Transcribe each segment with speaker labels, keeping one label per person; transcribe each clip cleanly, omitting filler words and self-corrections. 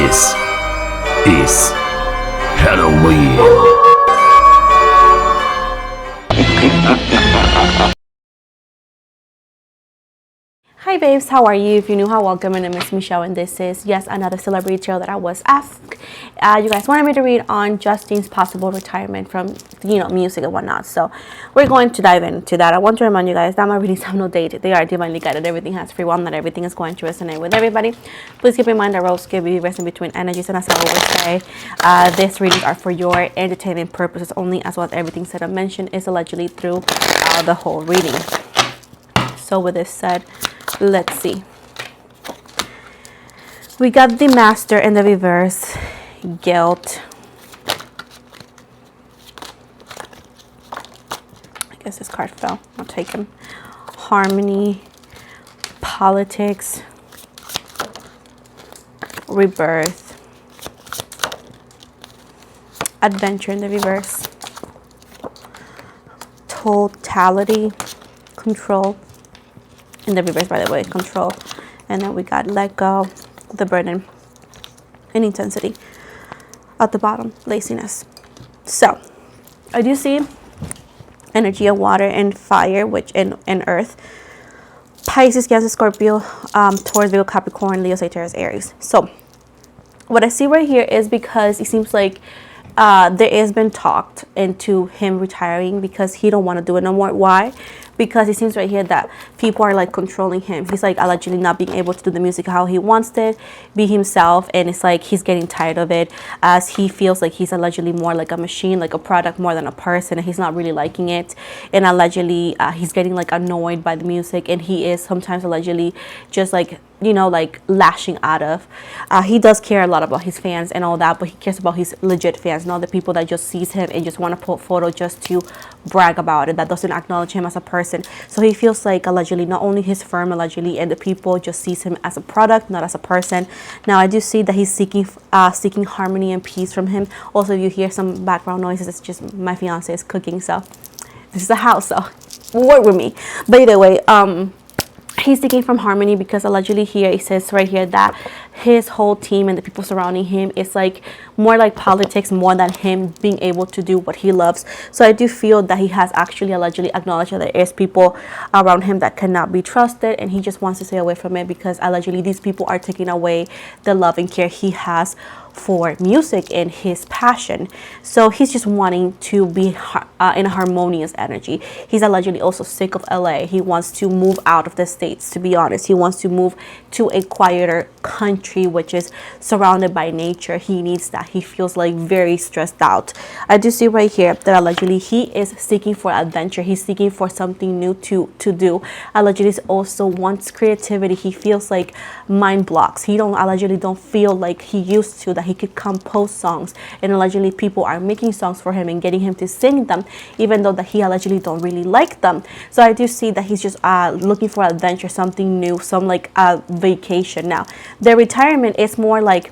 Speaker 1: This is Halloween.
Speaker 2: Hi babes, how are you? If you're new, how welcome. My name is Michelle and this is, yes, another celebrity tale that I was asked. You guys wanted me to read on Justin's possible retirement from, music and whatnot. So we're going to dive into that. I want to remind you guys that my readings have no date. They are divinely guided. Everything has free will. Not everything is going to resonate with everybody. Please keep in mind that roles can be resting between energies, and as I always say, these readings are for your entertainment purposes only, as well as everything said and mentioned is allegedly through the whole reading. So with this said, let's see. We got the Master in the reverse, guilt. I guess this card fell. I'll take him. Harmony, politics, rebirth, adventure in the reverse, totality, control. In the reverse, by the way, control. And then we got let go, the burden, and intensity. At the bottom, laziness. So I do see energy of water and fire, which in earth. Pisces, Cancer, Scorpio, Taurus, Virgo, Capricorn, Leo, Sagittarius, Aries. So what I see right here is because it seems like there has been talked into him retiring because he don't want to do it no more. Why? Because it seems right here that people are like controlling him. He's like allegedly not being able to do the music how he wants it, be himself, and it's like he's getting tired of it, as he feels like he's allegedly more like a machine, like a product more than a person, and he's not really liking it. And allegedly he's getting like annoyed by the music, and he is sometimes allegedly just like like lashing out of. He does care a lot about his fans and all that, but he cares about his legit fans, not the people that just sees him and just want to put photo just to brag about it, that doesn't acknowledge him as a person. So he feels like allegedly not only his firm allegedly and the people just sees him as a product, not as a person. Now I do see that he's seeking harmony and peace from him. Also, if you hear some background noises, it's just my fiance is cooking, so this is the house, so work with me. But either way, he's seeking from harmony because allegedly here it says right here that his whole team and the people surrounding him is like more like politics more than him being able to do what he loves. So I do feel that he has actually allegedly acknowledged that there is people around him that cannot be trusted, and he just wants to stay away from it because allegedly these people are taking away the love and care he has for music and his passion. So he's just wanting to be in a harmonious energy. He's allegedly also sick of LA. He wants to move out of the States, to be honest. He wants to move to a quieter country which is surrounded by nature. He needs that. He feels like very stressed out. I do see right here that allegedly he is seeking for adventure. He's seeking for something new to do. Allegedly also wants creativity. He feels like mind blocks. He allegedly don't feel like he used to, that he could compose songs, and allegedly people are making songs for him and getting him to sing them, even though that he allegedly don't really like them. So I do see that he's just looking for adventure, something new, some like a vacation. Now their retirement is more like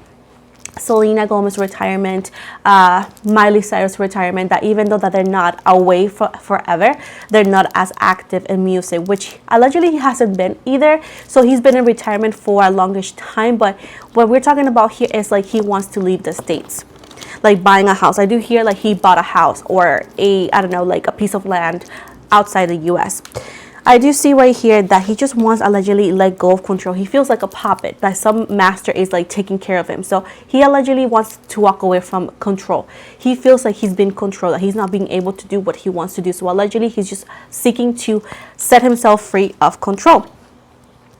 Speaker 2: Selena Gomez retirement, Miley Cyrus retirement, that even though that they're not away forever, they're not as active in music, which allegedly he hasn't been either. So he's been in retirement for a longish time, but what we're talking about here is like he wants to leave the States, like buying a house. I do hear like he bought a house or I don't know, like a piece of land outside the US. I do see right here that he just wants allegedly let go of control. He feels like a puppet, that some master is like taking care of him. So he allegedly wants to walk away from control. He feels like he's been controlled, that he's not being able to do what he wants to do. So allegedly he's just seeking to set himself free of control.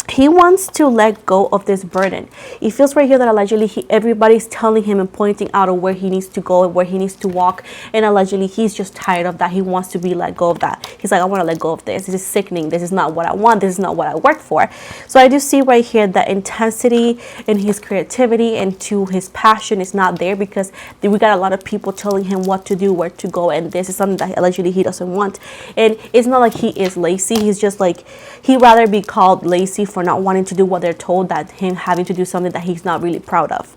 Speaker 2: He wants to let go of this burden. He feels right here that allegedly everybody's telling him and pointing out of where he needs to go and where he needs to walk, and allegedly he's just tired of that. He wants to be let go of that. He's like, I want to let go of this. This is sickening. This is not what I want. This is not what I worked for. So I do see right here that intensity in his creativity and to his passion is not there, because we got a lot of people telling him what to do, where to go, and this is something that allegedly he doesn't want. And it's not like he is lazy. He's just like, he'd rather be called lazy for not wanting to do what they're told, that him having to do something that he's not really proud of.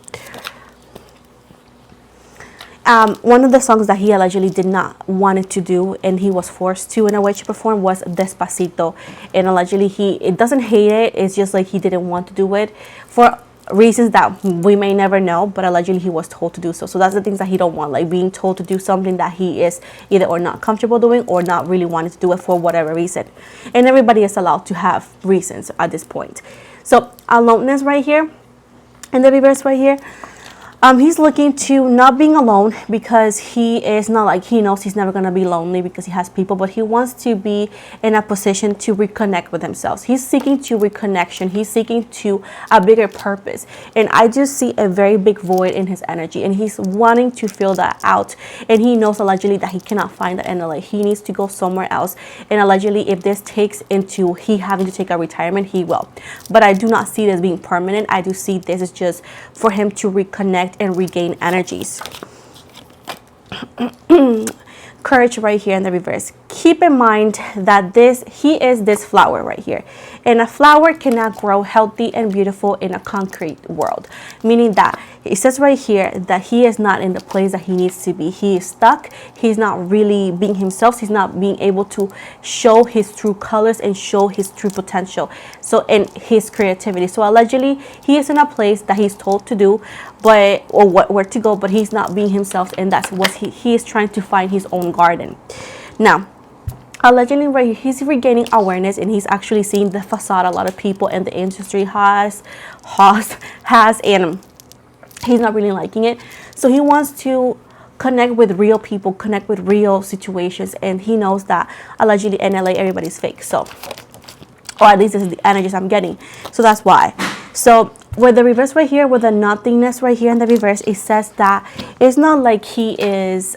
Speaker 2: One of the songs that he allegedly did not want to do, and he was forced to in a way to perform, was Despacito. And allegedly it doesn't hate it, it's just like he didn't want to do it. For reasons that we may never know, but allegedly he was told to do so. So that's the things that he don't want, like being told to do something that he is either or not comfortable doing or not really wanting to do it for whatever reason. And everybody is allowed to have reasons at this point. So aloneness right here, and the reverse right here. He's looking to not being alone, because he is not like, he knows he's never going to be lonely because he has people, but he wants to be in a position to reconnect with himself. He's seeking to reconnection. He's seeking to a bigger purpose. And I just see a very big void in his energy, and he's wanting to fill that out. And he knows allegedly that he cannot find that in LA. He needs to go somewhere else. And allegedly, if this takes into he having to take a retirement, he will. But I do not see this being permanent. I do see this is just for him to reconnect and regain energies. Courage right here in the reverse. Keep in mind that he is this flower right here, and a flower cannot grow healthy and beautiful in a concrete world, meaning that it says right here that he is not in the place that he needs to be. He is stuck. He's not really being himself. He's not being able to show his true colors and show his true potential, so in his creativity. So allegedly he is in a place that he's told to do, but or where to go, but he's not being himself, and that's what he is trying to find his own garden. Now allegedly right here, he's regaining awareness, and he's actually seeing the facade a lot of people in the industry has, and he's not really liking it. So he wants to connect with real people, connect with real situations, and he knows that allegedly in LA everybody's fake. So, or at least this is the energies I'm getting. So that's why. So with the reverse right here, with the nothingness right here in the reverse, it says that it's not like he is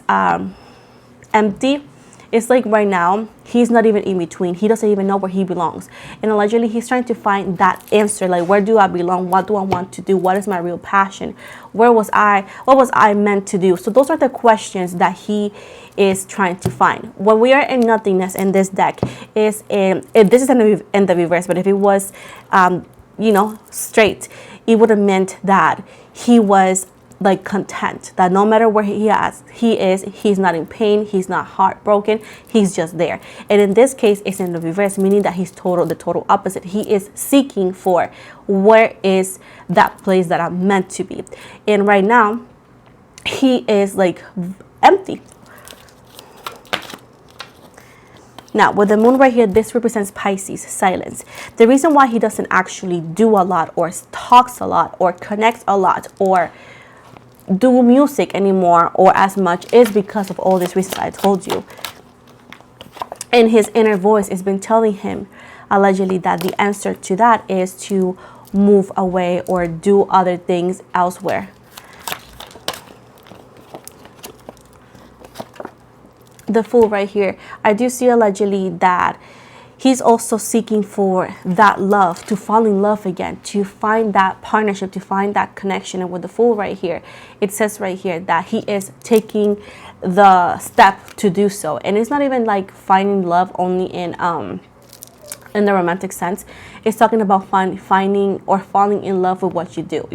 Speaker 2: empty. It's like right now he's not even in between. He doesn't even know where he belongs, and allegedly he's trying to find that answer, like, where do I belong? What do I want to do? What is my real passion? What was I meant to do? So those are the questions that he is trying to find. When we are in nothingness in this deck, this is in the reverse, but if it was straight, it would have meant that he was like content, that no matter where he is, he's not in pain, he's not heartbroken, he's just there. And in this case, it's in the reverse, meaning that he's the total opposite. He is seeking for, where is that place that I'm meant to be? And right now, he is like empty. Now, with the moon right here, this represents Pisces, silence. The reason why he doesn't actually do a lot, or talks a lot, or connects a lot, or do music anymore or as much, is because of all these reasons I told you. And his inner voice has been telling him allegedly that the answer to that is to move away or do other things elsewhere. The Fool right here, I do see allegedly that he's also seeking for that love, to fall in love again, to find that partnership, to find that connection. And with the Fool right here, it says right here that he is taking the step to do so. And it's not even like finding love only in the romantic sense. It's talking about finding or falling in love with what you do,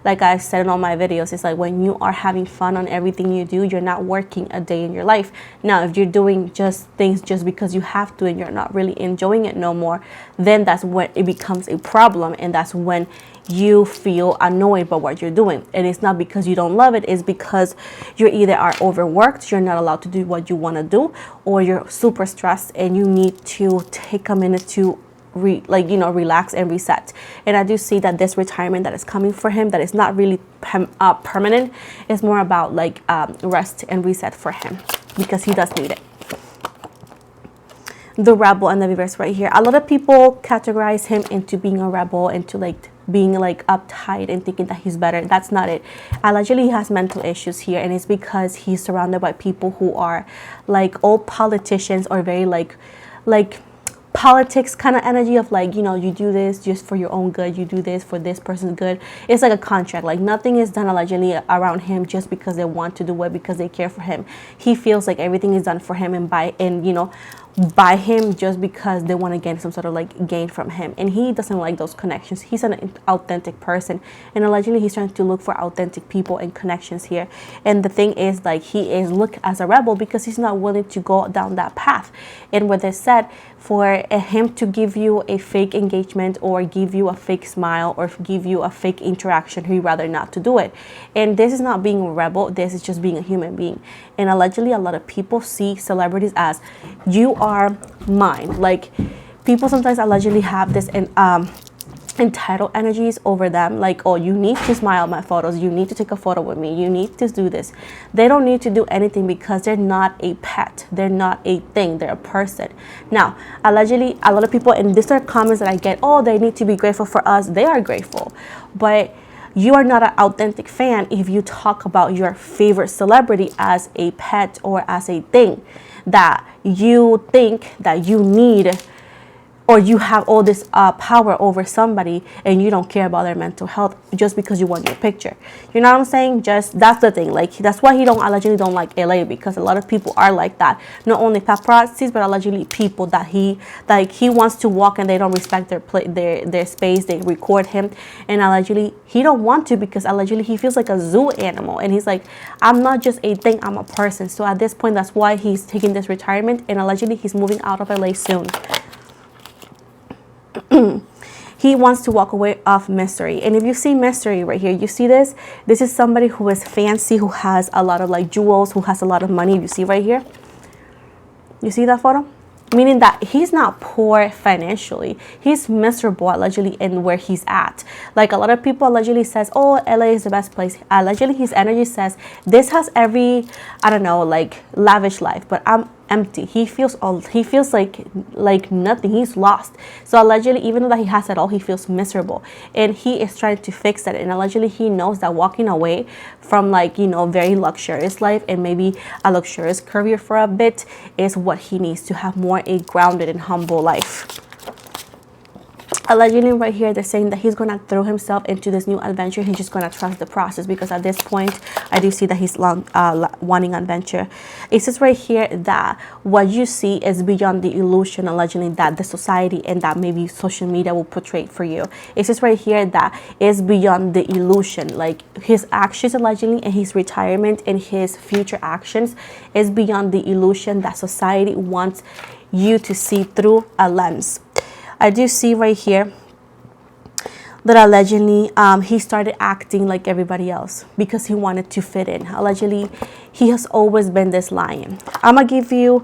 Speaker 2: like I said in all my videos. It's like when you are having fun on everything you do, you're not working a day in your life. Now if you're doing just things just because you have to and you're not really enjoying it no more, then that's when it becomes a problem, and that's when you feel annoyed by what you're doing. And it's not because you don't love it, it's because you either are overworked, you're not allowed to do what you want to do, or you're super stressed and you need to take a minute to relax and reset. And I do see that this retirement that is coming for him, that is not really permanent, is more about like rest and reset for him, because he does need it. The Rebel and the reverse right here, a lot of people categorize him into being a rebel, into like being like uptight and thinking that he's better. That's not it. Allegedly he has mental issues here, and it's because he's surrounded by people who are like old politicians, or very like politics kind of energy of like, you do this just for your own good, you do this for this person's good. It's like a contract. Like nothing is done allegedly around him just because they want to do it, because they care for him. He feels like everything is done for him, and by him just because they want to gain some sort of like gain from him, and he doesn't like those connections. He's an authentic person, and allegedly he's trying to look for authentic people and connections here. And the thing is, like, he is looked as a rebel because he's not willing to go down that path. And what they said, for him to give you a fake engagement or give you a fake smile or give you a fake interaction, he'd rather not to do it. And this is not being a rebel, this is just being a human being. And allegedly a lot of people see celebrities as, you are mine. Like, people sometimes allegedly have this entitled energies over them, like, oh, you need to smile at my photos, you need to take a photo with me, you need to do this. They don't need to do anything because they're not a pet, they're not a thing, they're a person. Now, allegedly a lot of people, and these are comments that I get, oh, they need to be grateful for us. They are grateful, but you are not an authentic fan if you talk about your favorite celebrity as a pet or as a thing that you think that you need, or you have all this power over somebody and you don't care about their mental health just because you want your picture. You know what I'm saying? Just, that's the thing. Like, that's why he allegedly don't like LA, because a lot of people are like that. Not only paparazzis, but allegedly people that he wants to walk and they don't respect their space. They record him, and allegedly he don't want to, because allegedly he feels like a zoo animal, and he's like, I'm not just a thing, I'm a person. So at this point, that's why he's taking this retirement, and allegedly he's moving out of LA soon. He wants to walk away off mystery. And if you see mystery right here, you see this is somebody who is fancy, who has a lot of like jewels, who has a lot of money. You see right here, you see that photo, meaning that he's not poor financially, he's miserable allegedly in where he's at. Like, a lot of people allegedly says, oh, LA is the best place. Allegedly his energy says this has every, I don't know, like lavish life, but I'm empty. He feels like nothing. He's lost. So allegedly, even though that he has it all, he feels miserable, and he is trying to fix that. And allegedly he knows that walking away from, like, you know, very luxurious life and maybe a luxurious career for a bit is what he needs to have more a grounded and humble life. Allegedly right here, they're saying that he's going to throw himself into this new adventure. He's just going to trust the process, because at this point I do see that he's wanting adventure. It says right here that what you see is beyond the illusion, allegedly, that the society and that maybe social media will portray for you. It says right here that is beyond the illusion. Like, his actions allegedly and his retirement and his future actions is beyond the illusion that society wants you to see through a lens. I do see right here that allegedly he started acting like everybody else because he wanted to fit in. Allegedly, he has always been this lion. I'm gonna give you,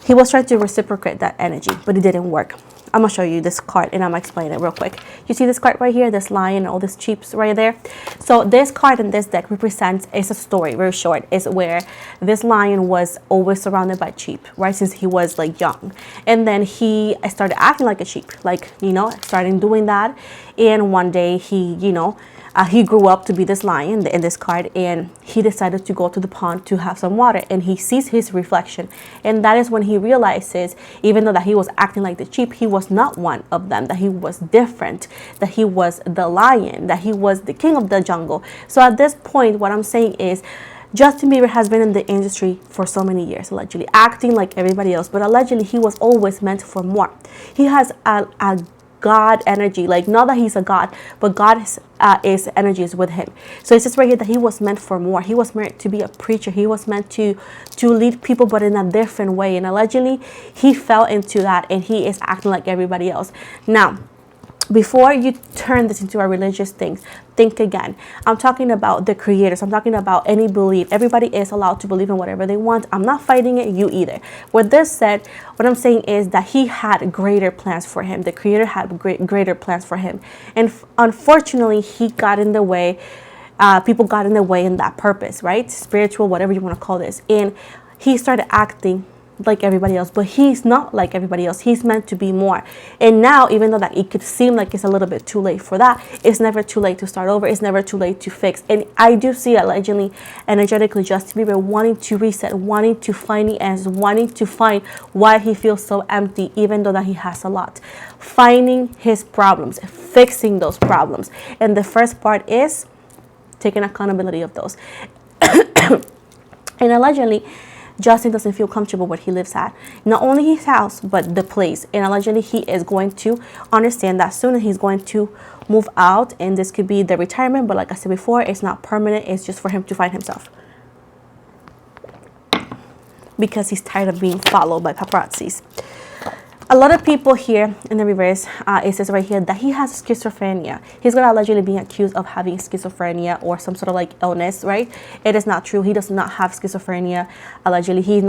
Speaker 2: he was trying to reciprocate that energy, but it didn't work. I'm gonna show you this card and I'm gonna explain it real quick. You see this card right here, this lion and all these chips right there. So this card in this deck represents, it's a story, very short. It's where this lion was always surrounded by sheep, right, since he was like young. And then he started acting like a sheep, like, you know, starting doing that. And one day he, you know, he grew up to be this lion in this card, and he decided to go to the pond to have some water, and he sees his reflection, and that is when he realizes, even though that he was acting like the sheep, he was not one of them, that he was different, that he was the lion, that he was the king of the jungle. So at this point, what I'm saying is, Justin Bieber has been in the industry for so many years, allegedly acting like everybody else, but allegedly he was always meant for more. He has a God energy, like, not that he's a god, but God's energy is with him. So it says right here that he was meant for more. He was meant to be a preacher. He was meant to lead people, but in a different way. And allegedly he fell into that, and he is acting like everybody else. Now, before you turn this into a religious thing, think again. I'm talking about the creators. I'm talking about any belief. Everybody is allowed to believe in whatever they want. I'm not fighting it, you either. With this said, what I'm saying is that he had greater plans for him. The creator had greater plans for him. And unfortunately, he got in the way. People got in the way in that purpose, right? Spiritual, whatever you want to call this. And he started acting like everybody else, but he's not like everybody else. He's meant to be more. And now, even though that it could seem like it's a little bit too late for that, it's never too late to start over. It's never too late to fix. And I do see allegedly, energetically, Justin Bieber wanting to reset, wanting to find the answers, wanting to find why he feels so empty, even though that he has a lot. Finding his problems, fixing those problems. And the first part is taking accountability of those. And allegedly, Justin doesn't feel comfortable where he lives at. Not only his house, but the place. And allegedly, he is going to understand that soon, and he's going to move out. And this could be the retirement, but like I said before, it's not permanent. It's just for him to find himself, because he's tired of being followed by paparazzis. A lot of people here in the reverse, it says right here that he has schizophrenia. He's going to allegedly be accused of having schizophrenia or some sort of like illness, right? It is not true. He does not have schizophrenia. Allegedly, he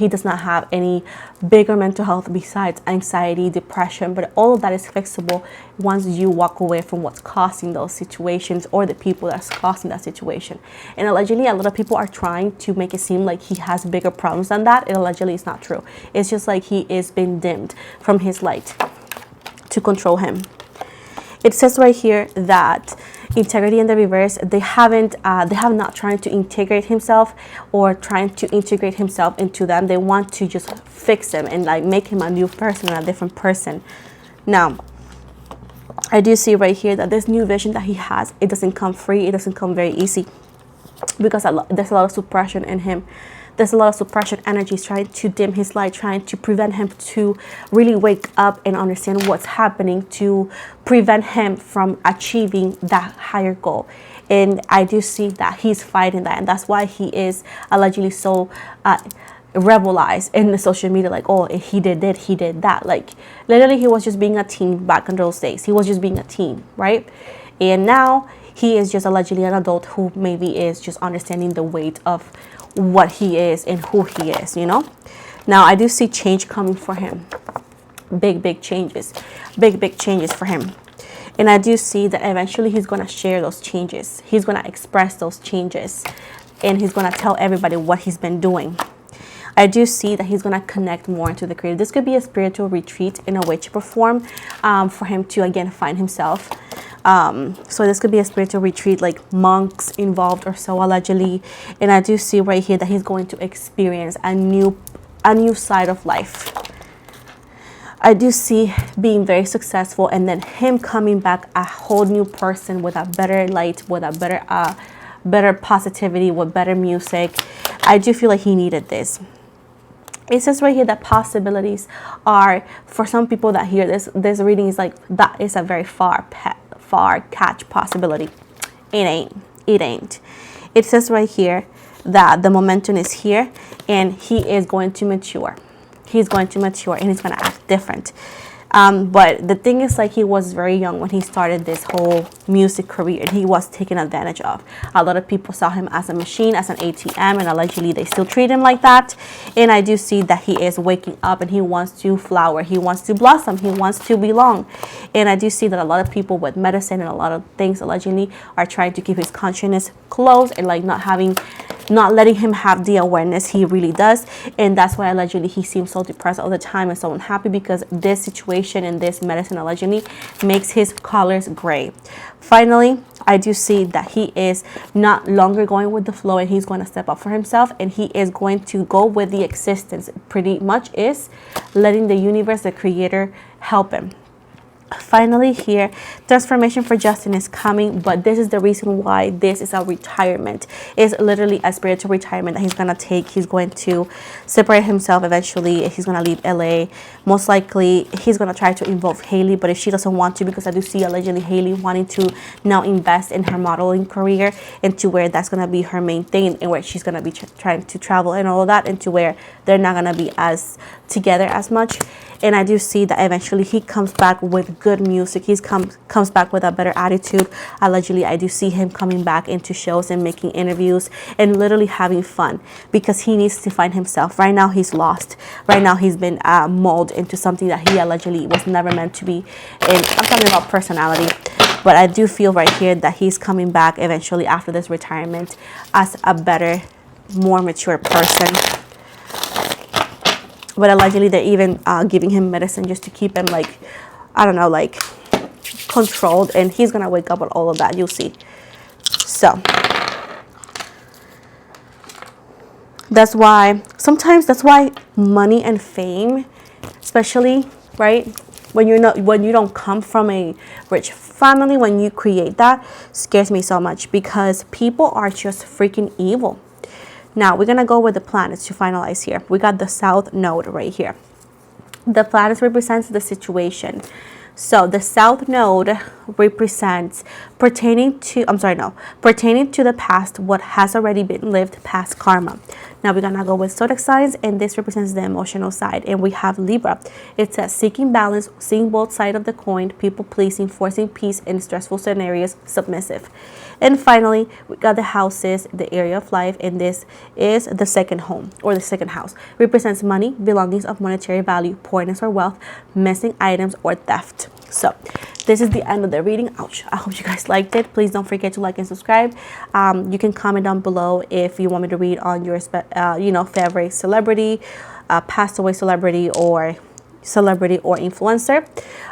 Speaker 2: does not have any bigger mental health besides anxiety, depression, but all of that is fixable once you walk away from what's causing those situations or the people that's causing that situation. And allegedly, a lot of people are trying to make it seem like he has bigger problems than that. And allegedly, it's not true. It's just like he is being dimmed from his light to control him. It says right here that integrity in the reverse, they have not tried to integrate himself or trying to integrate himself into them. They want to just fix him and like make him a new person, a different person. Now, I do see right here that this new vision that he has, it doesn't come free. It doesn't come very easy, because there's a lot of suppression in him. There's a lot of suppression energies trying to dim his light, trying to prevent him to really wake up and understand what's happening, to prevent him from achieving that higher goal. And I do see that he's fighting that, and that's why he is allegedly so rebelized in the social media, like, oh, he did that. Like, literally, he was just being a teen back in those days. He was just being a teen, right? And now he is just allegedly an adult who maybe is just understanding the weight of what he is and who he is, you know. Now I do see change coming for him. Big changes for him. And I do see that eventually he's going to share those changes. He's going to express those changes, and he's going to tell everybody what he's been doing. I do see that he's going to connect more into the creative. This could be a spiritual retreat in a way to perform, for him to again find himself. So this could be a spiritual retreat, like monks involved or so, allegedly. And I do see right here that he's going to experience a new side of life. I do see being very successful, and then him coming back a whole new person with a better light, with a better positivity, with better music. I do feel like he needed this. It says right here that possibilities are, for some people that hear this reading, is like, that is a very far catch possibility. It ain't. It says right here that the momentum is here, and he is going to mature. He's going to mature, and he's going to act different. But the thing is, like, he was very young when he started this whole music career, and he was taken advantage of. A lot of people saw him as a machine, as an ATM, and allegedly they still treat him like that. And I do see that he is waking up, and he wants to flower. He wants to blossom. He wants to belong. And I do see that a lot of people with medicine and a lot of things allegedly are trying to keep his consciousness closed, and like not letting him have the awareness he really does. And that's why allegedly he seems so depressed all the time and so unhappy, because this situation and this medicine allegedly makes his colors gray. Finally, I do see that he is not longer going with the flow, and he's going to step up for himself, and he is going to go with the existence. Pretty much is letting the universe, the creator, help him. Finally, here, transformation for Justin is coming, but this is the reason why this is a retirement. It's literally a spiritual retirement that he's going to take. He's going to separate himself eventually. He's going to leave LA. Most likely, he's going to try to involve Haley, but if she doesn't want to, because I do see allegedly Haley wanting to now invest in her modeling career, into where that's going to be her main thing, and where she's going to be trying to travel and all of that, into where they're not going to be as together as much. And I do see that eventually he comes back with good music. He comes back with a better attitude. Allegedly, I do see him coming back into shows and making interviews and literally having fun, because he needs to find himself. Right now, he's lost. Right now, he's been molded into something that he allegedly was never meant to be. And I'm talking about personality. But I do feel right here that he's coming back eventually after this retirement as a better, more mature person. But allegedly, they're even giving him medicine just to keep him, like, I don't know, like, controlled. And he's going to wake up with all of that. You'll see. So, that's why money and fame, especially, right, when you don't come from a rich family, when you create that, scares me so much, because people are just freaking evil. Now we're gonna go with the planets to finalize here. We got the South Node right here. The planets represents the situation. So the South Node represents pertaining to the past, what has already been lived, past karma. Now we're gonna go with zodiac signs, and this represents the emotional side. And we have Libra. It says seeking balance, seeing both sides of the coin, people pleasing, forcing peace in stressful scenarios, submissive. And finally, we got the houses, the area of life, and this is the second home or the second house. Represents money, belongings of monetary value, poorness or wealth, missing items, or theft. So this is the end of the reading. Ouch. I hope you guys liked it. Please don't forget to like and subscribe. You can comment down below if you want me to read on your favorite celebrity, passed away celebrity, or influencer.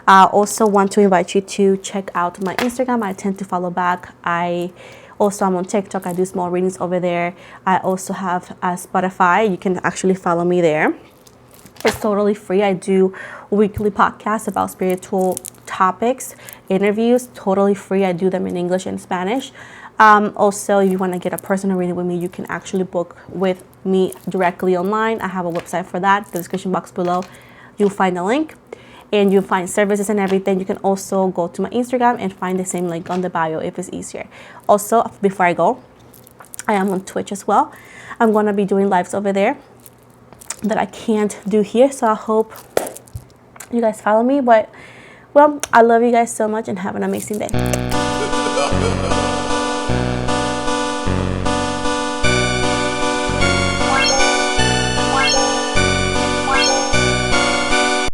Speaker 2: I also want to invite you to check out my Instagram. I tend to follow back. I'm on TikTok. I do small readings over there. I also have a Spotify. You can actually follow me there. It's totally free. I do weekly podcasts about spiritual topics, interviews, totally free. I do them in English and Spanish. Also, if you want to get a personal reading with me, you can actually book with me directly online. I have a website for that. The description box below, you'll find a link, and you'll find services and everything. You can also go to my Instagram and find the same link on the bio if it's easier. Also, before I go, I am on Twitch as well. I'm going to be doing lives over there that I can't do here, so I hope you guys follow me. But well, I love you guys so much, and have an amazing day.